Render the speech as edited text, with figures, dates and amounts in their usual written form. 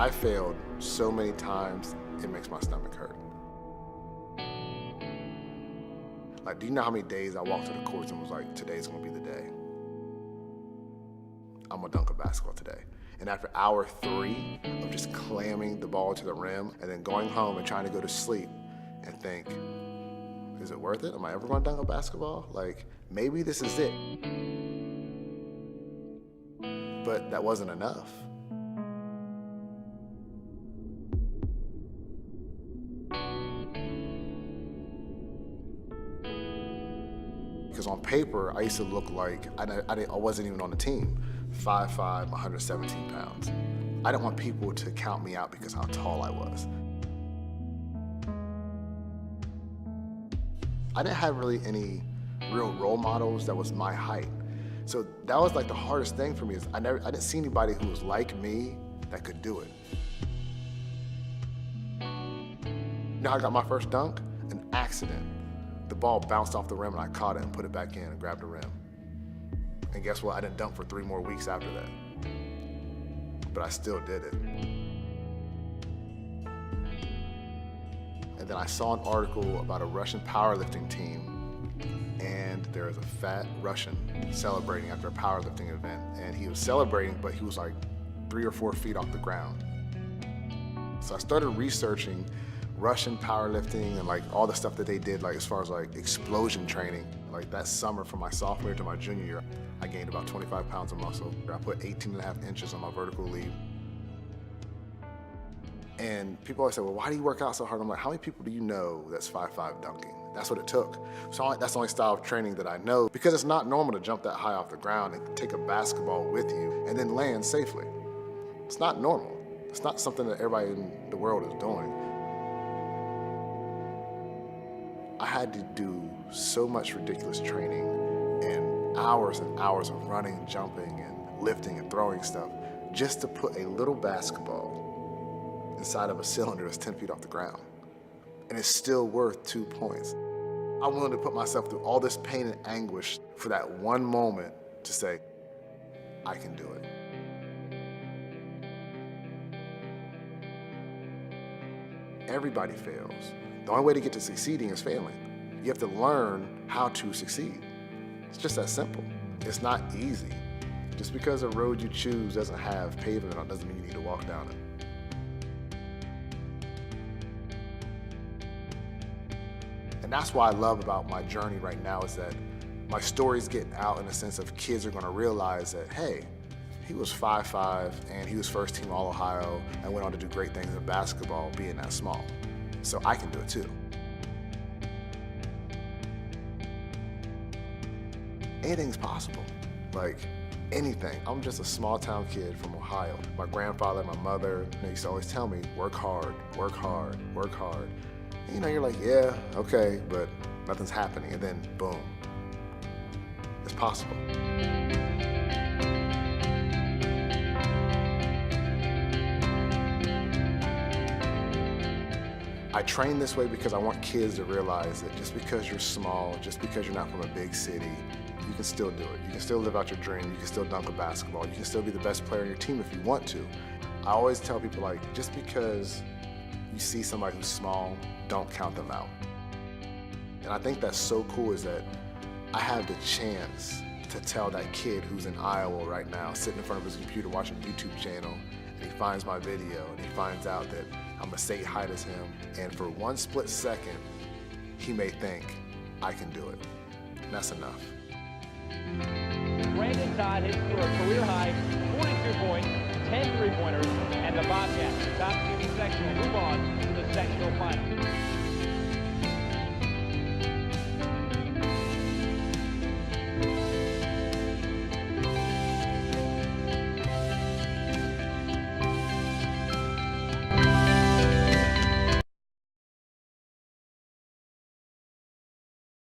I failed so many times, it makes my stomach hurt. Like, do you know how many days I walked to the courts and was like, today's gonna be the day. I'm gonna dunk a basketball today. And after hour 3 of just clamming the ball to the rim and then going home and trying to go to sleep and think, is it worth it? Am I ever gonna dunk a basketball? Like, maybe this is it. But that wasn't enough. Because on paper, I used to look like, I wasn't even on the team. 5'5", 117 pounds. I didn't want people to count me out because how tall I was. I didn't have really any real role models that was my height. So that was like the hardest thing for me is I didn't see anybody who was like me that could do it. You know how I got my first dunk? An accident. The ball bounced off the rim and I caught it and put it back in and grabbed the rim. And guess what? I didn't dunk for 3 more weeks after that. But I still did it. And then I saw an article about a Russian powerlifting team, and there was a fat Russian celebrating after a powerlifting event. And he was celebrating, but he was like 3 or 4 feet off the ground. So I started researching Russian powerlifting and like all the stuff that they did, like as far as like explosion training. Like that summer from my sophomore year to my junior year, I gained about 25 pounds of muscle. I put 18.5 inches on my vertical leap. And people always say, well, why do you work out so hard? I'm like, how many people do you know that's 5'5" dunking? That's what it took. So that's the only style of training that I know, because it's not normal to jump that high off the ground and take a basketball with you and then land safely. It's not normal. It's not something that everybody in the world is doing. I had to do so much ridiculous training and hours of running, jumping, and lifting and throwing stuff just to put a little basketball inside of a cylinder that's 10 feet off the ground. And it's still worth 2 points. I'm willing to put myself through all this pain and anguish for that one moment to say, I can do it. Everybody fails. The only way to get to succeeding is failing. You have to learn how to succeed. It's just that simple. It's not easy. Just because a road you choose doesn't have pavement on it doesn't mean you need to walk down it. And that's what I love about my journey right now is that my story's getting out in the sense of kids are gonna realize that, hey, he was 5'5" and he was first team All-Ohio and went on to do great things in basketball being that small. So I can do it too. Anything's possible, like anything. I'm just a small town kid from Ohio. My grandfather, my mother, they used to always tell me, work hard, work hard, work hard. And, you know, you're like, yeah, okay, but nothing's happening. And then boom, it's possible. I train this way because I want kids to realize that just because you're small, just because you're not from a big city, you can still do it. You can still live out your dream. You can still dunk a basketball. You can still be the best player on your team if you want to. I always tell people, like, just because you see somebody who's small, don't count them out. And I think that's so cool is that I have the chance to tell that kid who's in Iowa right now, sitting in front of his computer watching a YouTube channel, and he finds my video, and he finds out that I'm the same height as him, and for one split second, he may think, I can do it. And that's enough. Brandon Todd hits for a career-high 42 points, 10 three-pointers, and the Bobcats, top seeding sectional, move on to the sectional final.